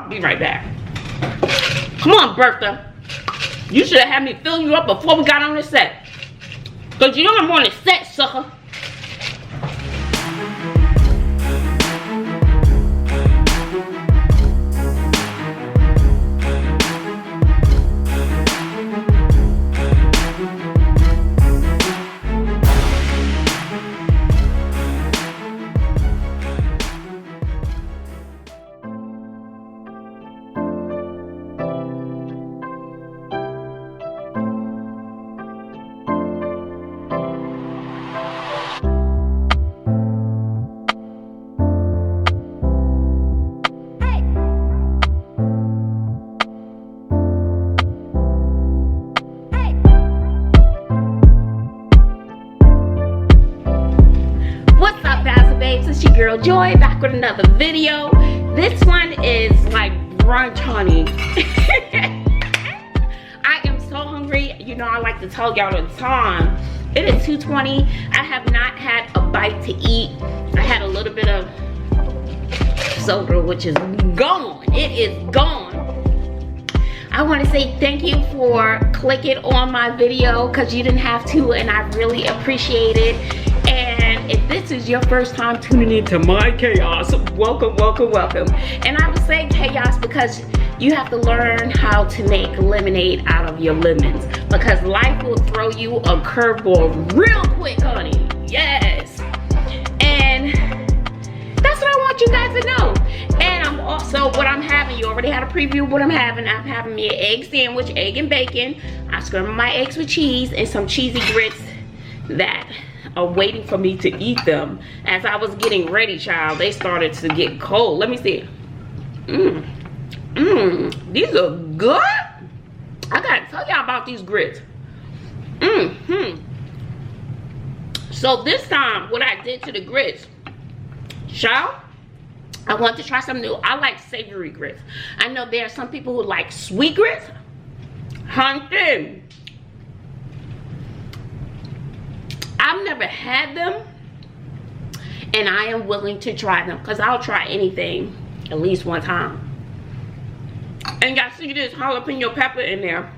I'll be right back. Come on, Bertha. You should have had me fill you up before we got on the set. Because you know I'm on the set, sucker. Girl Joy back with another video. This one is like brunch, honey. I am so hungry. You know I like to tell y'all the time. It is 2:20. I have not had a bite to eat. I had a little bit of soda, which is gone. It is gone. I want to say thank you for clicking on my video because you didn't have to, and I really appreciate it. And if this is your first time tuning into my chaos, welcome, welcome, welcome. And I would say chaos because you have to learn how to make lemonade out of your lemons, because life will throw you a curveball real quick, honey. Yes. And that's what I want you guys to know. And I'm also, what I'm having, you already had a preview of what I'm having. I'm having me an egg sandwich, egg and bacon. I scrambled my eggs with cheese and some cheesy grits that are waiting for me to eat them. As I was getting ready, child, they started to get cold. Let me see. These are good. I gotta tell y'all about these grits. So this time, what I did to the grits, child, I want to try something new. I like savory grits. I know there are some people who like sweet grits. Hunting. I've never had them, and I am willing to try them because I'll try anything at least one time. And y'all see this jalapeno pepper in there.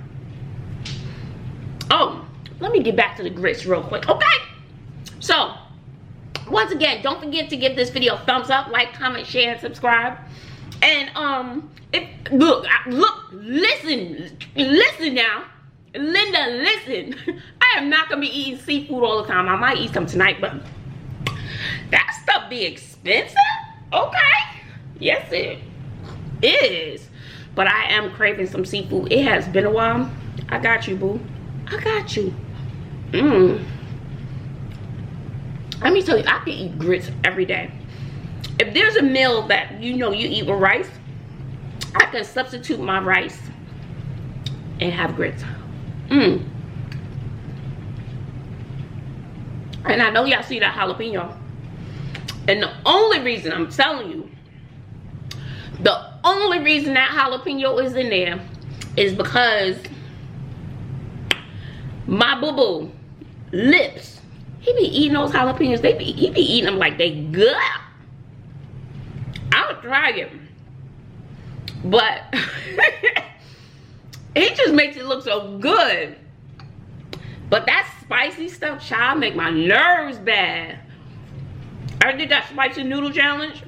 Oh, let me get back to the grits real quick, okay? So, once again, don't forget to give this video a thumbs up, like, comment, share, and subscribe. And listen now. Linda, listen. I am not gonna be eating seafood all the time. I might eat some tonight, but that stuff be expensive. Okay, yes it is. But I am craving some seafood. It has been a while. I got you, boo. I got you. Let me tell you, I can eat grits every day. If there's a meal that you know you eat with rice, I can substitute my rice and have grits. And I know y'all see that jalapeno. And the only reason, I'm telling you, the only reason that jalapeno is in there is because my boo-boo, Lips, he be eating those jalapenos. He be eating them like they good. I'll try it. But he just makes it look so good. But that spicy stuff, child, make my nerves bad. I did that spicy noodle challenge.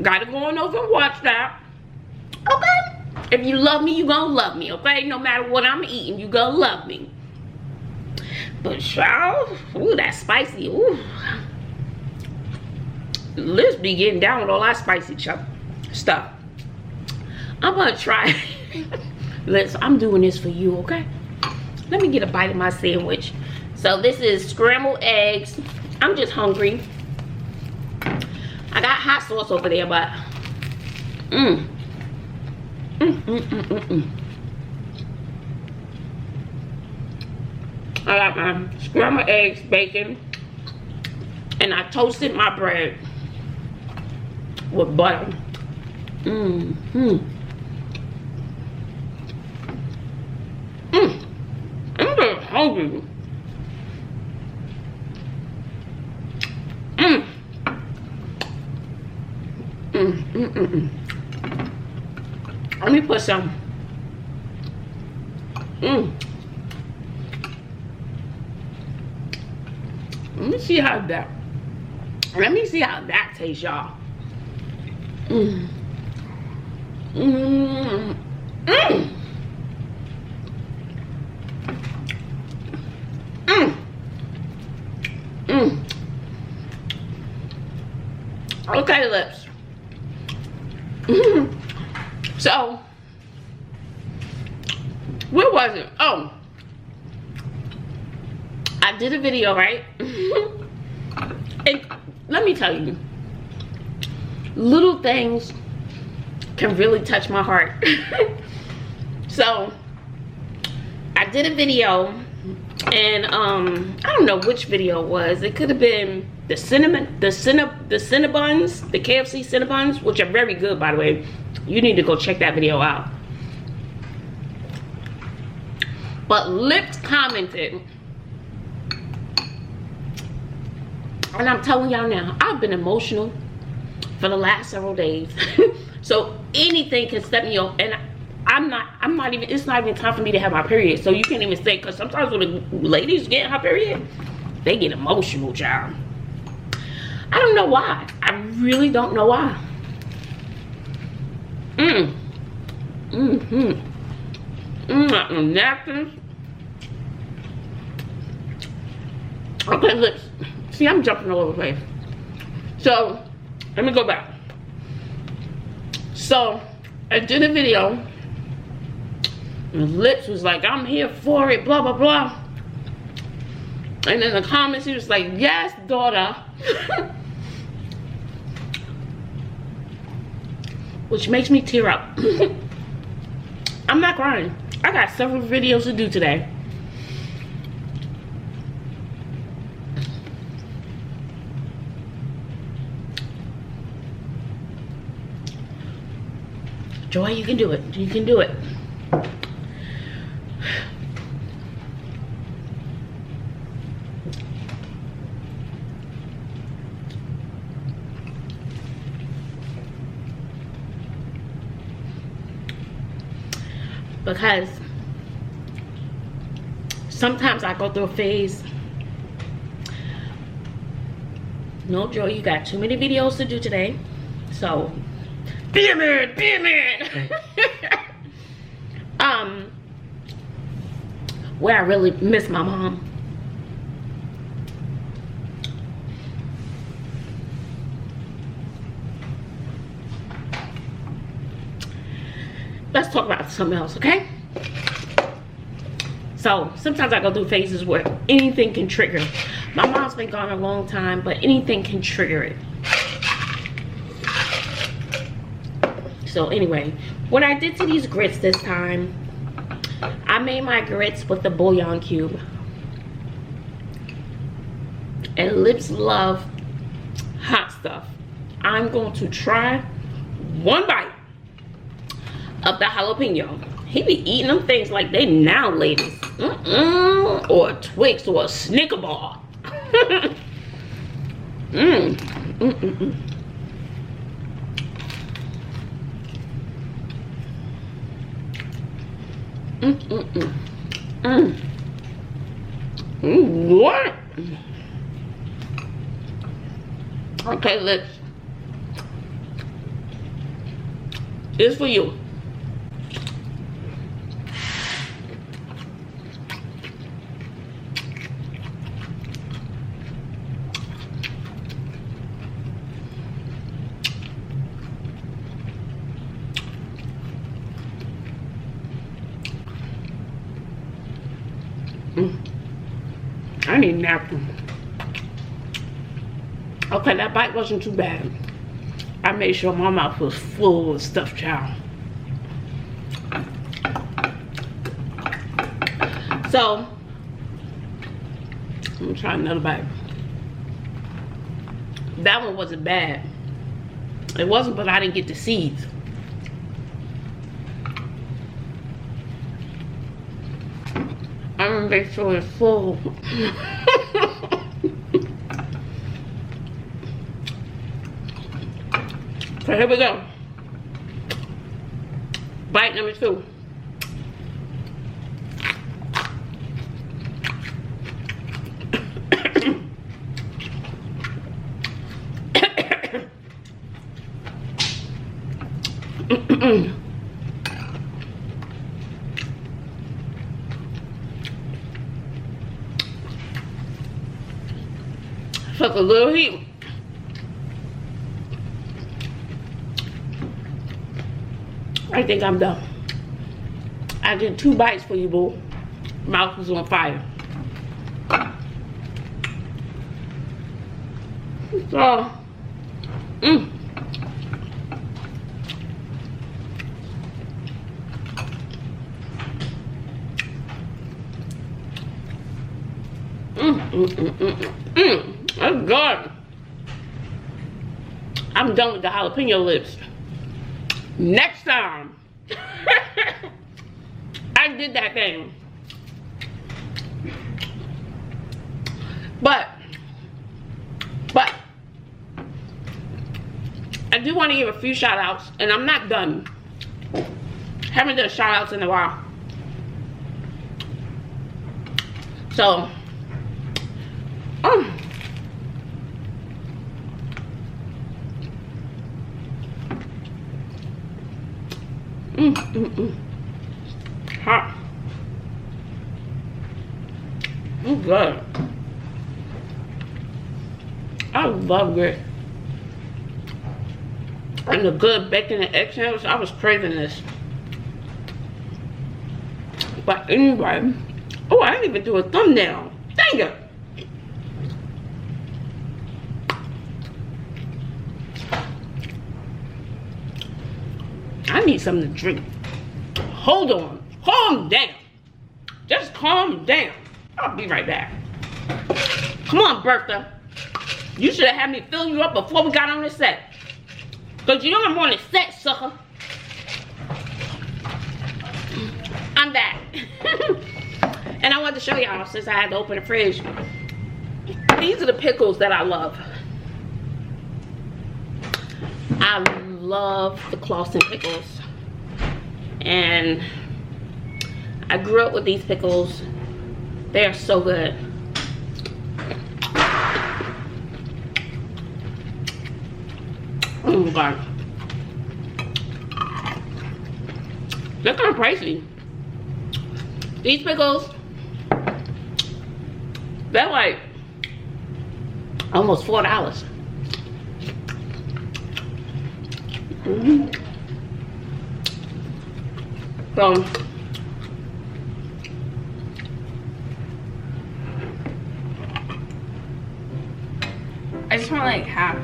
Gotta go on over and watch that. Okay? If you love me, you gonna love me, okay? No matter what I'm eating, you gonna love me. But child, ooh, that spicy, ooh. Let's be getting down with all that spicy stuff. I'm gonna try. Listen, I'm doing this for you, okay? Let me get a bite of my sandwich. So this is scrambled eggs. I'm just hungry. I got hot sauce over there, but I got my scrambled eggs, bacon, and I toasted my bread with butter. I'm just hungry. Let me put some. Let me see how that. Let me see how that tastes, y'all. Okay, lips. So, where was it? Oh, I did a video, right? And let me tell you, little things can really touch my heart. So, I did a video, and I don't know which video it was. It could have been the Cinnabuns, the KFC Cinnabuns, which are very good, by the way. You need to go check that video out. But Lips commented, and I'm telling y'all now, I've been emotional for the last several days. So anything can set me off, and I'm not even, it's not even time for me to have my period. So you can't even say, because sometimes when the ladies get her period, they get emotional, child. I don't know why. I really don't know why. Napkins. Okay, let's see. I'm jumping all over the place. So let me go back. So I did a video, and Lips was like, "I'm here for it," blah blah blah. And in the comments, he was like, "Yes, daughter." Which makes me tear up. I'm not crying. I got several videos to do today. Joy, you can do it. You can do it. Because sometimes I go through a phase. No, Joy, you got too many videos to do today. So, be a man, be a man. Where I really miss my mom. Let's talk about something else, okay? So sometimes I go through phases where anything can trigger. My mom's been gone a long time, but anything can trigger it. So anyway, what I did to these grits this time, I made my grits with the bouillon cube. And Lips love hot stuff. I'm going to try one bite of the jalapeno. He be eating them things like they now ladies. Or a Twix or a Snicker bar. What? Okay, Lips. It's for you. I need a napkin. Okay, that bite wasn't too bad. I made sure my mouth was full of stuffed chow. So, I'm gonna try another bite. That one wasn't bad. It wasn't, but I didn't get the seeds. I'm gonna make sure it's full. So here we go. Bite number 2. Took a little heat. I think I'm done. I did 2 bites for you, boo. Mouth was on fire. So, That's good. I'm done with the jalapeno lips. Next time, I did that thing. But I do want to give a few shout outs, and I'm not done. Haven't done shout outs in a while. So, hot. It's good. I love grit. And the good bacon and egg sandwich, I was craving this. But anyway, oh, I didn't even do a thumbnail. Dang it. I need something to drink. Hold on. Calm down. Just calm down. I'll be right back. Come on, Bertha. You should have had me fill you up before we got on the set. Because you know I'm on the set, sucker. I'm back. And I wanted to show y'all, since I had to open the fridge, these are the pickles that I love. I love the Clausen pickles. And I grew up with these pickles. They are so good. Oh my God. They're kind of pricey. These pickles, they're like almost $4. So, I just want like half.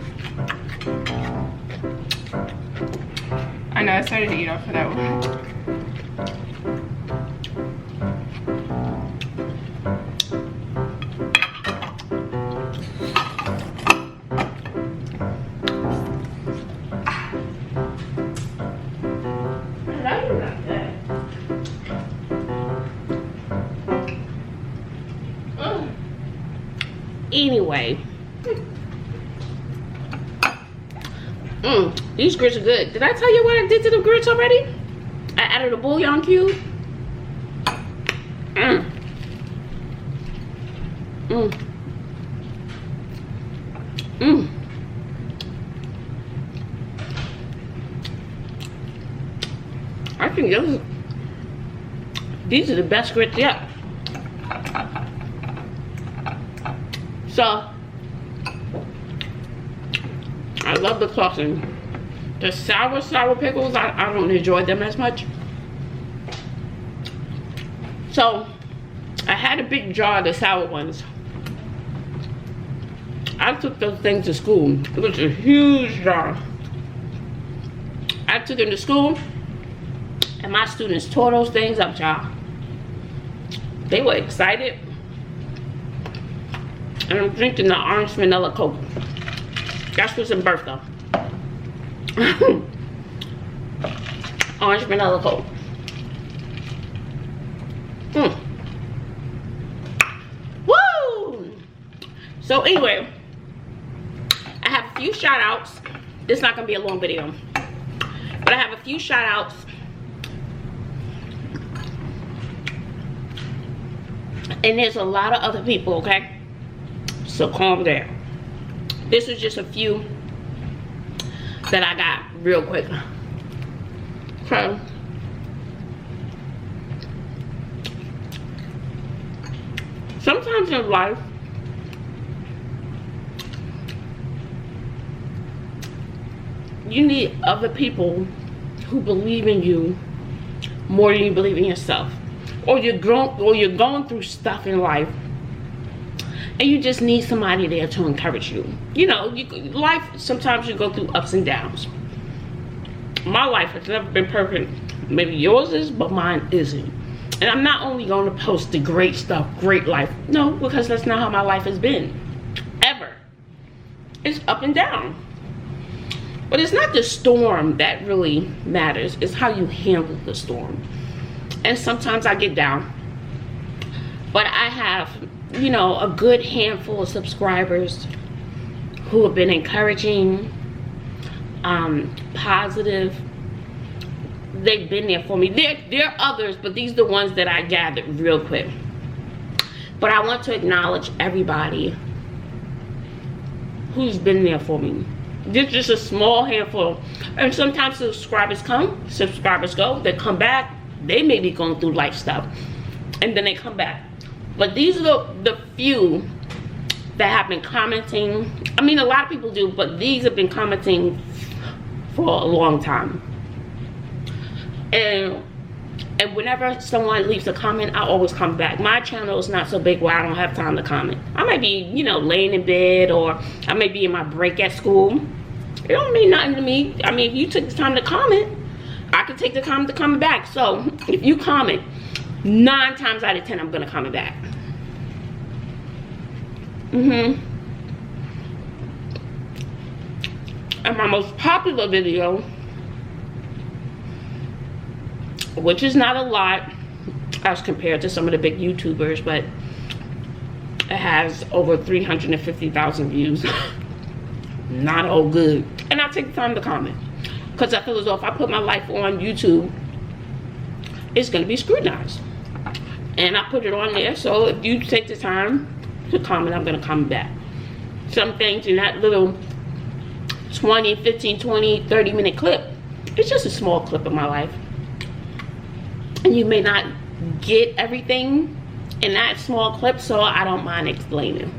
I know I started to eat off of that one. Anyway, these grits are good. Did I tell you what I did to the grits already? I added a bouillon cube. I think these are the best grits yet. So, I love the Clausen. The sour pickles, I don't enjoy them as much. So, I had a big jar of the sour ones. I took those things to school. It was a huge jar. I took them to school, and my students tore those things up, y'all. They were excited. And I'm drinking the orange vanilla Coke. That's what's in birthday. Orange vanilla Coke. Woo! So anyway, I have a few shout outs. This is not gonna be a long video, but I have a few shout outs And there's a lot of other people, okay? So calm down. This is just a few that I got real quick. Okay. Sometimes in life, you need other people who believe in you more than you believe in yourself. Or you're going through stuff in life and you just need somebody there to encourage you. You know, life, sometimes you go through ups and downs. My life has never been perfect. Maybe yours is, but mine isn't. And I'm not only going to post the great stuff, great life. No, because that's not how my life has been. Ever. It's up and down. But it's not the storm that really matters. It's how you handle the storm. And sometimes I get down. But I have, you know, a good handful of subscribers who have been encouraging, positive. They've been there for me. There are others, but these are the ones that I gathered real quick. But I want to acknowledge everybody who's been there for me. This is just a small handful. And sometimes subscribers come, subscribers go, they come back. They may be going through life stuff, and then they come back. But these are the few that have been commenting. I mean, a lot of people do, but these have been commenting for a long time. And whenever someone leaves a comment, I always come back. My channel is not so big where I don't have time to comment. I might be, you know, laying in bed, or I may be in my break at school. It don't mean nothing to me. I mean, if you took the time to comment, I could take the time to comment back. So if you comment, 9 times out of 10, I'm gonna comment back. And my most popular video, which is not a lot as compared to some of the big YouTubers, but it has over 350,000 views. Not all good. And I take the time to comment, because I feel as though if I put my life on YouTube, it's going to be scrutinized. And I put it on there, so if you take the time to comment, I'm going to comment back. Some things in that little 20, 15, 20, 30-minute clip, it's just a small clip of my life. And you may not get everything in that small clip, so I don't mind explaining.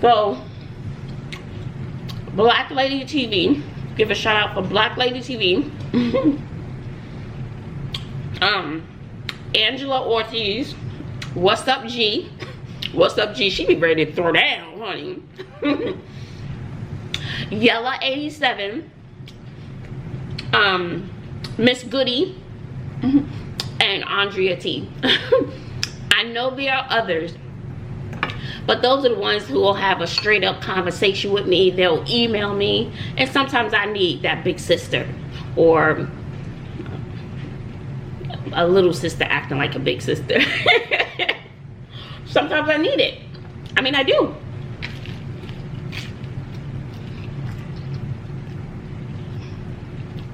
So, Black Lady TV, give a shout out for Black Lady TV. Angela Ortiz, what's up G? What's up G? She be ready to throw down, honey. Yella 87, Miss Goody, and Andrea T. I know there are others, but those are the ones who will have a straight up conversation with me. They'll email me, and sometimes I need that big sister or a little sister acting like a big sister. Sometimes I need it. I mean, I do.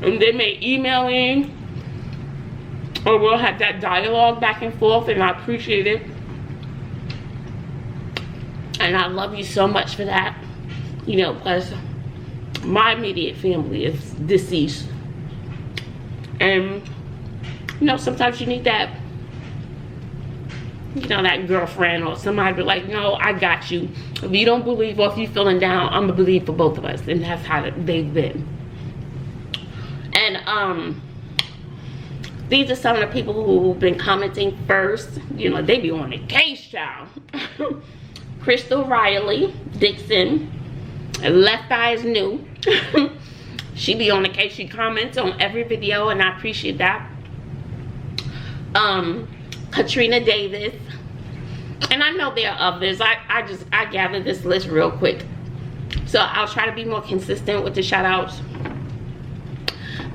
And they may email me, or we'll have that dialogue back and forth, and I appreciate it. And I love you so much for that. You know, because my immediate family is deceased. And, you know, sometimes you need that, you know, that girlfriend or somebody be like, no, I got you. If you don't believe, or if you're feeling down, I'm going to believe for both of us. And that's how they've been. And, these are some of the people who've been commenting first. You know, they be on the case, child. Crystal Riley Dixon, Left Eye is New. She be on the case. She comments on every video, and I appreciate that. Katrina Davis, and I know there are others. I gathered this list real quick, so I'll try to be more consistent with the shout outs,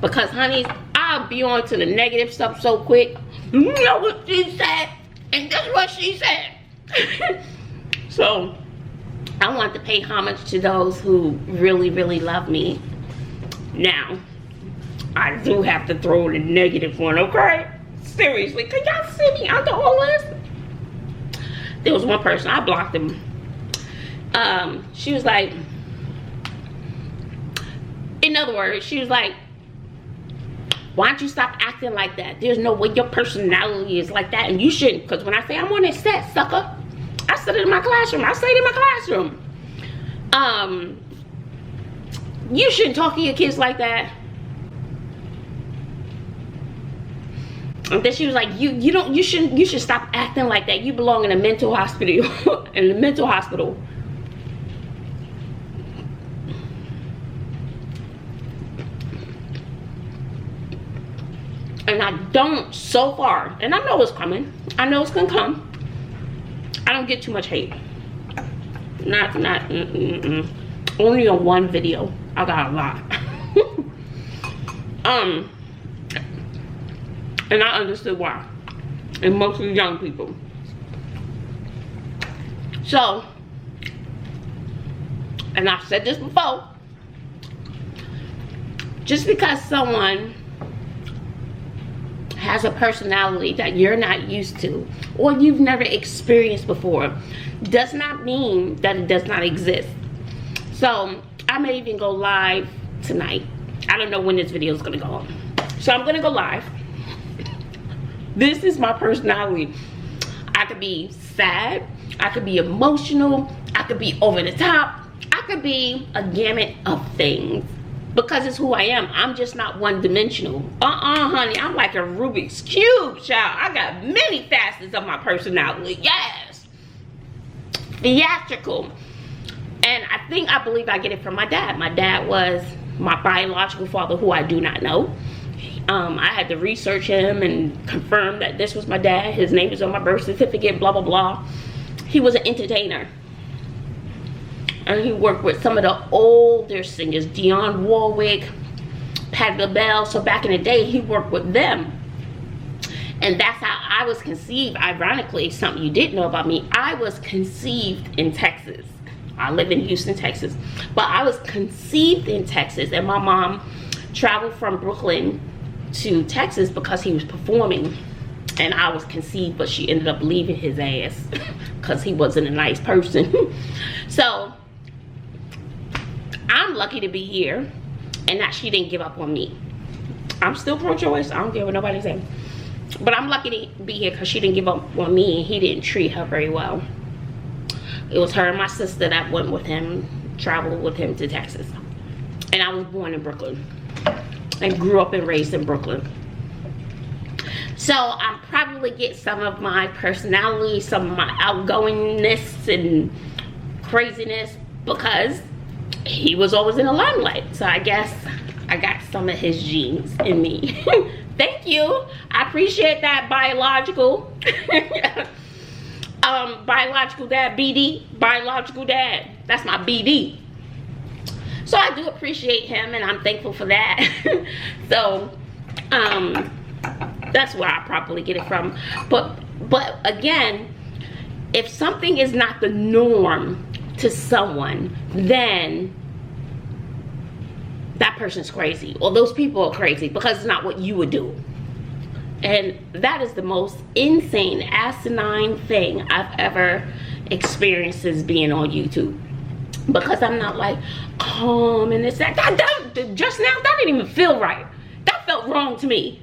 because honey, I'll be on to the negative stuff so quick. You know what she said, and that's what she said. So I want to pay homage to those who really, really love me. Now, I do have to throw the negative one, okay? Seriously, can y'all see me under all this? there was one person, I blocked him. She was like, in other words, she was like, why don't you stop acting like that? There's no way your personality is like that, and you shouldn't. Because when I say I'm on this set, sucker, I studied in my classroom. I stayed in my classroom. You shouldn't talk to your kids like that. And then she was like, you should stop acting like that. You belong in a mental hospital. In a mental hospital. And I don't, so far, and I know it's coming. I know it's gonna come. I don't get too much hate. Only on one video. I got a lot. And I understood why. And mostly young people. So, and I've said this before, just because someone has a personality that you're not used to or you've never experienced before does not mean that it does not exist. So I may even go live tonight. I don't know when this video is gonna go on, so I'm gonna go live. This is my personality. I could be sad, I could be emotional, I could be over the top, I could be a gamut of things. Because it's who I am. I'm just not one-dimensional. Honey, I'm like a Rubik's Cube, child. I got many facets of my personality. Yes. Theatrical. And I believe I get it from my dad. My dad was my biological father, who I do not know. I had to research him and confirm that this was my dad. His name is on my birth certificate, blah, blah, blah. He was an entertainer. And he worked with some of the older singers, Dionne Warwick, Patti LaBelle. So back in the day, he worked with them. And that's how I was conceived. Ironically, something you didn't know about me, I was conceived in Texas. I live in Houston, Texas. But I was conceived in Texas. And my mom traveled from Brooklyn to Texas because he was performing. And I was conceived, but she ended up leaving his ass because he wasn't a nice person. So I'm lucky to be here and that she didn't give up on me. I'm still pro-choice. I don't care what nobody says. But I'm lucky to be here because she didn't give up on me and he didn't treat her very well. It was her and my sister that went with him, traveled with him to Texas. And I was born in Brooklyn and grew up and raised in Brooklyn. So I probably get some of my personality, some of my outgoingness and craziness because he was always in the limelight. So I guess I got some of his genes in me. Thank you. I appreciate that, biological. Biological dad, BD. Biological dad. That's my BD. So I do appreciate him and I'm thankful for that. So, that's where I probably get it from. But again, if something is not the norm to someone, then that person's crazy, or those people are crazy because it's not what you would do. And that is the most insane, asinine thing I've ever experienced as being on YouTube. Because I'm not like calm and it's that just now that didn't even feel right. That felt wrong to me.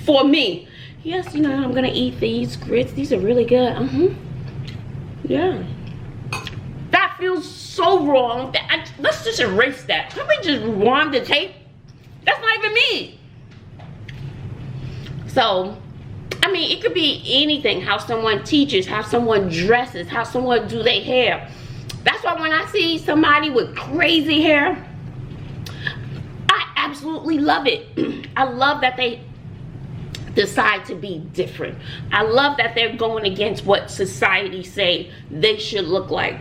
For me. Yes, you know, I'm gonna eat these grits. These are really good. Yeah. That feels so wrong. Let's just erase that. Can we just rewind the tape? That's not even me. So, I mean, it could be anything. How someone teaches, how someone dresses, how someone do their hair. That's why when I see somebody with crazy hair, I absolutely love it. I love that they decide to be different. I love that they're going against what society say they should look like.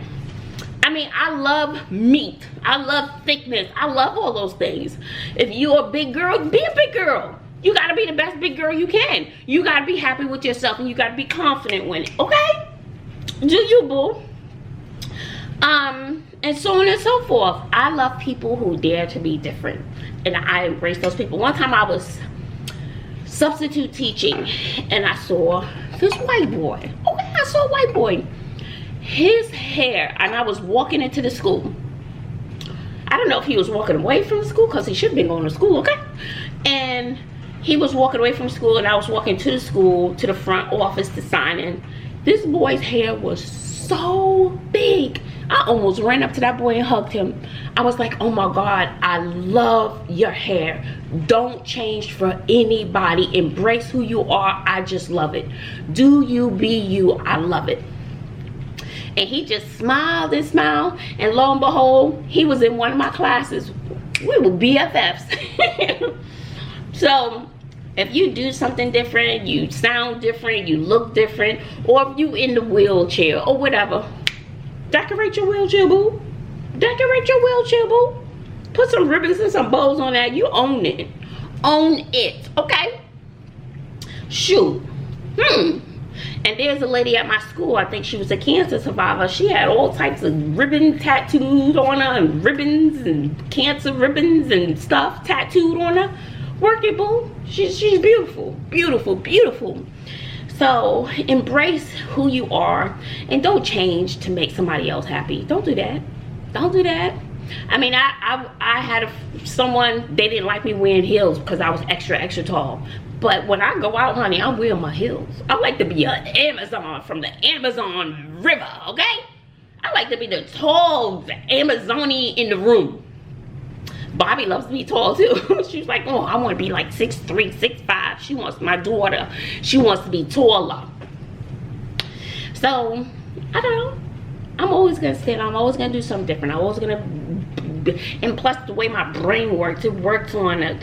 I mean, I love meat. I love thickness. I love all those things. If you're a big girl, be a big girl. You gotta be the best big girl you can. You gotta be happy with yourself and you gotta be confident with it, okay? Do you, boo? And so on and so forth. I love people who dare to be different. And I embrace those people. One time I was substitute teaching and I saw this white boy, okay? I saw a white boy. His hair, and I was walking into the school. I don't know if he was walking away from the school, because he should have been going to school, okay? And he was walking away from school, and I was walking to the school, to the front office to sign in. This boy's hair was so big. I almost ran up to that boy and hugged him. I was like, oh my God, I love your hair. Don't change for anybody. Embrace who you are. I just love it. Do you, be you. I love it. And he just smiled and smiled, and lo and behold, he was in one of my classes. We were BFFs. So if you do something different, you sound different, you look different, or if you in the wheelchair or whatever, decorate your wheelchair, boo. Decorate your wheelchair, boo. Put some ribbons and some bows on that. You own it. Own it, okay? Shoot. And there's a lady at my school, I think she was a cancer survivor. She had all types of ribbon tattooed on her, and ribbons and cancer ribbons and stuff tattooed on her. Work it, boo. She's beautiful, beautiful, beautiful. So embrace who you are, and don't change to make somebody else happy. Don't do that. Don't do that. I mean, I had someone, they didn't like me wearing heels because I was extra tall. But when I go out, honey, I'm wearing my heels. I like to be an Amazon from the Amazon River, okay? I like to be the tall Amazonian in the room. Bobby loves to be tall too. She's like, oh, I want to be like 6'3", 6'5". She wants, my daughter, she wants to be taller. So, I don't know. I'm always going to stand. I'm always going to do something different. I'm always going to, and plus the way my brain works, it works on a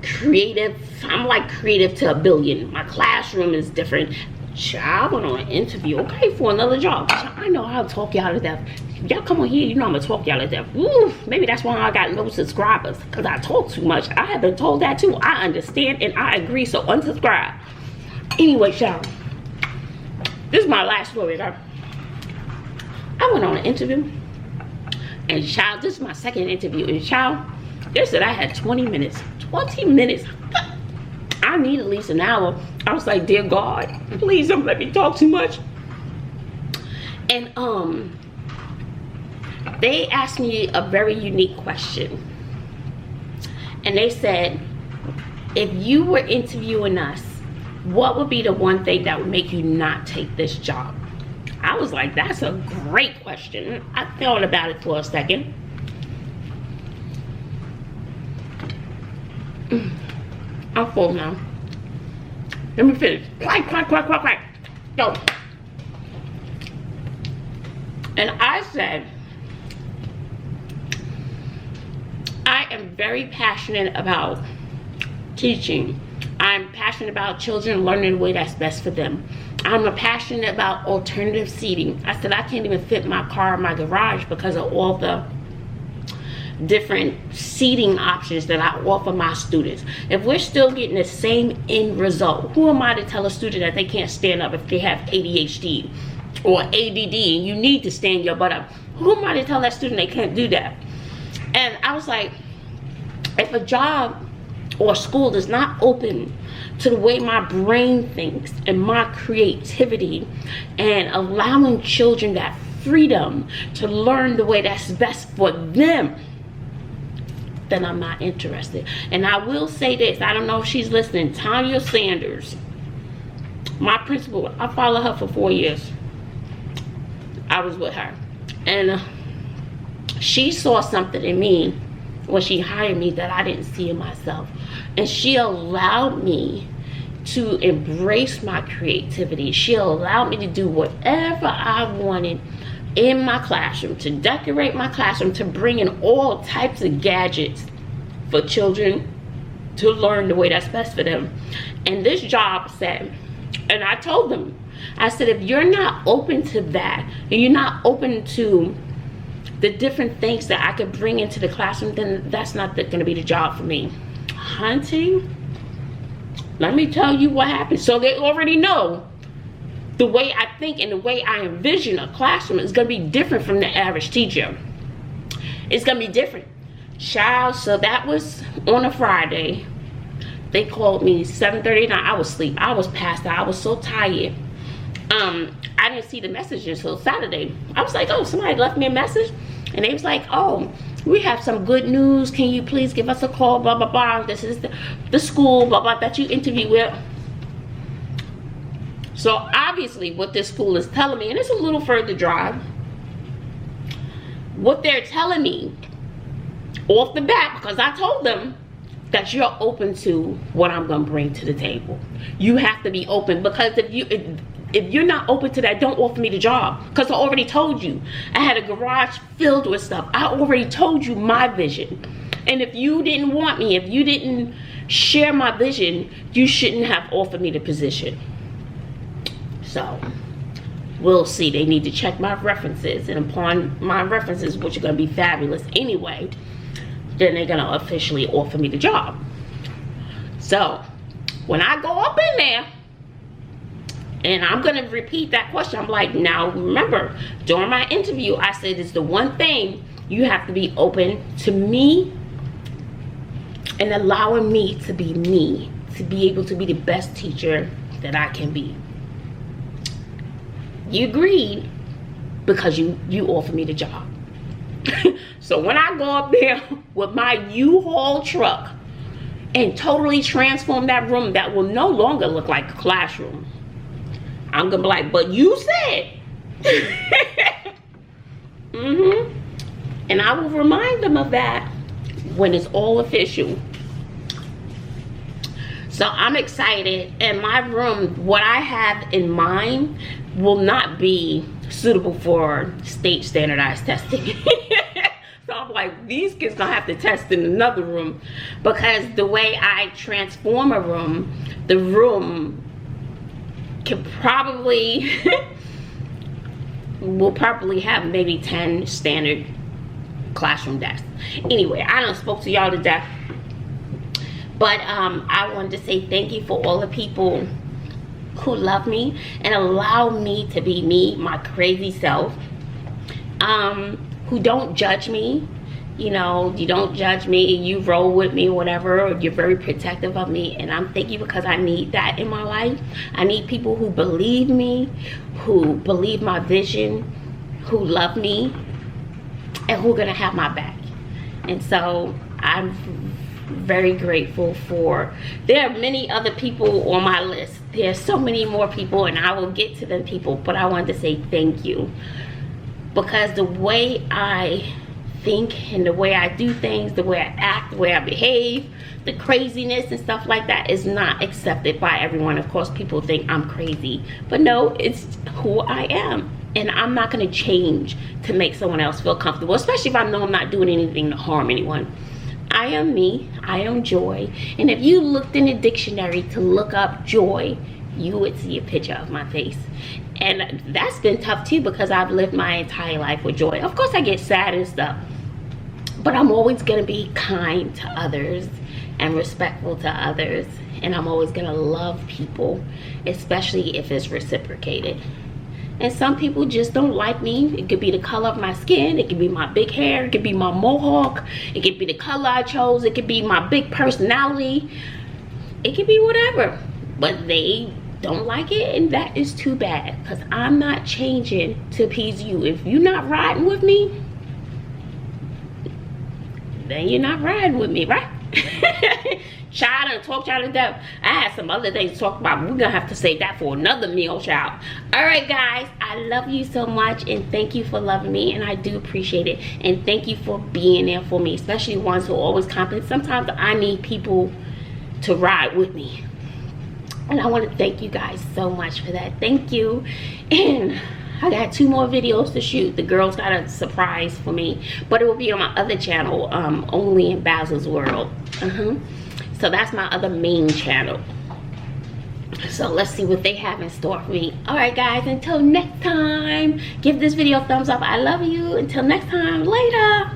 creative, I'm like creative to a billion. My classroom is different. I went on an interview, okay, for another job. I know how to talk y'all to death. Y'all come on here, you know I'm gonna talk y'all to death. Ooh, maybe that's why I got no subscribers, because I talk too much. I have been told that too. I understand and I agree, so unsubscribe. Anyway, y'all, this is my last story, y'all. I went on an interview, and child, this is my second interview, and child, they said I had 20 minutes. 20 minutes. I need at least an hour. I was like, dear God, please don't let me talk too much. And they asked me a very unique question. And they said, if you were interviewing us, what would be the one thing that would make you not take this job? I was like, that's a great question. I thought about it for a second. I'm full now. Let me finish. Quack, quack, quack, quack, quack. Go. And I said, I am very passionate about teaching. I'm passionate about children learning the way that's best for them. I'm passionate about alternative seating. I said, I can't even fit my car in my garage because of all the different seating options that I offer my students. If we're still getting the same end result, who am I to tell a student that they can't stand up if they have ADHD or ADD and you need to stand your butt up? Who am I to tell that student they can't do that? And I was like, if a job or school is not open to the way my brain thinks and my creativity and allowing children that freedom to learn the way that's best for them, then I'm not interested. And I will say this, I don't know if she's listening, Tanya Sanders, my principal, I followed her for 4 years. I was with her. And she saw something in me when she hired me that I didn't see in myself. And she allowed me to embrace my creativity. She allowed me to do whatever I wanted in my classroom, to decorate my classroom, to bring in all types of gadgets for children to learn the way that's best for them. And this job said, and I told them, I said, if you're not open to that, and you're not open to the different things that I could bring into the classroom, then that's not going to be the job for me. Hunting, let me tell you what happened. So they already know the way I think and the way I envision a classroom is going to be different from the average teacher. It's going to be different. Child, so that was on a Friday. They called me 7:30 at night. I was asleep. I was passed out. I was so tired. I didn't see the message until Saturday. I was like, oh, somebody left me a message. And they was like, oh, we have some good news. Can you please give us a call, blah, blah, blah. This is the school, blah, blah, that you interviewed with. So obviously what this school is telling me, and it's a little further drive, what they're telling me off the bat, because I told them that you're open to what I'm gonna bring to the table. You have to be open, because if you're not open to that, don't offer me the job, because I already told you I had a garage filled with stuff. I already told you my vision, and if you didn't want me, if you didn't share my vision, you shouldn't have offered me the position. So we'll see. They need to check my references, and upon my references, which are going to be fabulous anyway, then they're going to officially offer me the job. So when I go up in there, and I'm going to repeat that question, I'm like, now remember, during my interview, I said it's the one thing, you have to be open to me and allowing me, to be able to be the best teacher that I can be. You agreed because you offered me the job. So when I go up there with my U-Haul truck and totally transform that room that will no longer look like a classroom, I'm gonna be like, but you said. And I will remind them of that when it's all official. So I'm excited, and my room, what I have in mind, will not be suitable for state standardized testing. So I'm like, these kids gonna have to test in another room, because the way I transform a room, the room can probably will probably have maybe 10 standard classroom desks. Anyway, I done spoke to y'all to death, but I wanted to say thank you for all the people who love me and allow me to be me, my crazy self, who don't judge me. You know, you don't judge me, you roll with me, whatever, or you're very protective of me, and I'm thank you, because I need that in my life. I need people who believe me, who believe my vision, who love me, and who are gonna have my back. And so I'm very grateful for, there are many other people on my list. There's so many more people, and I will get to them people, but I wanted to say thank you, because the way I think and the way I do things, the way I act, the way I behave, the craziness and stuff like that is not accepted by everyone. Of course, people think I'm crazy, but no, it's who I am, and I'm not going to change to make someone else feel comfortable, especially if I know I'm not doing anything to harm anyone. I am me, I am joy, and if you looked in the dictionary to look up joy, you would see a picture of my face. And that's been tough too, because I've lived my entire life with joy. Of course I get sad and stuff, but I'm always gonna be kind to others and respectful to others, and I'm always gonna love people, especially if it's reciprocated. And some people just don't like me. It could be the color of my skin, it could be my big hair, it could be my mohawk, it could be the color I chose, it could be my big personality, it could be whatever, but they don't like it, and that is too bad, because I'm not changing to appease you. If you're not riding with me, then you're not riding with me, right? Child, and talk y'all to death. I had some other things to talk about, but we're gonna have to save that for another meal, child. All right, guys, I love you so much, and thank you for loving me, and I do appreciate it. And thank you for being there for me, especially ones who are always confident. Sometimes I need people to ride with me, and I want to thank you guys so much for that. Thank you. And I got 2 more videos to shoot. The girls got a surprise for me, but it will be on my other channel, Only in Bazzle's World. So that's my other main channel. So let's see what they have in store for me. All right, guys, until next time, give this video a thumbs up. I love you. Until next time, later.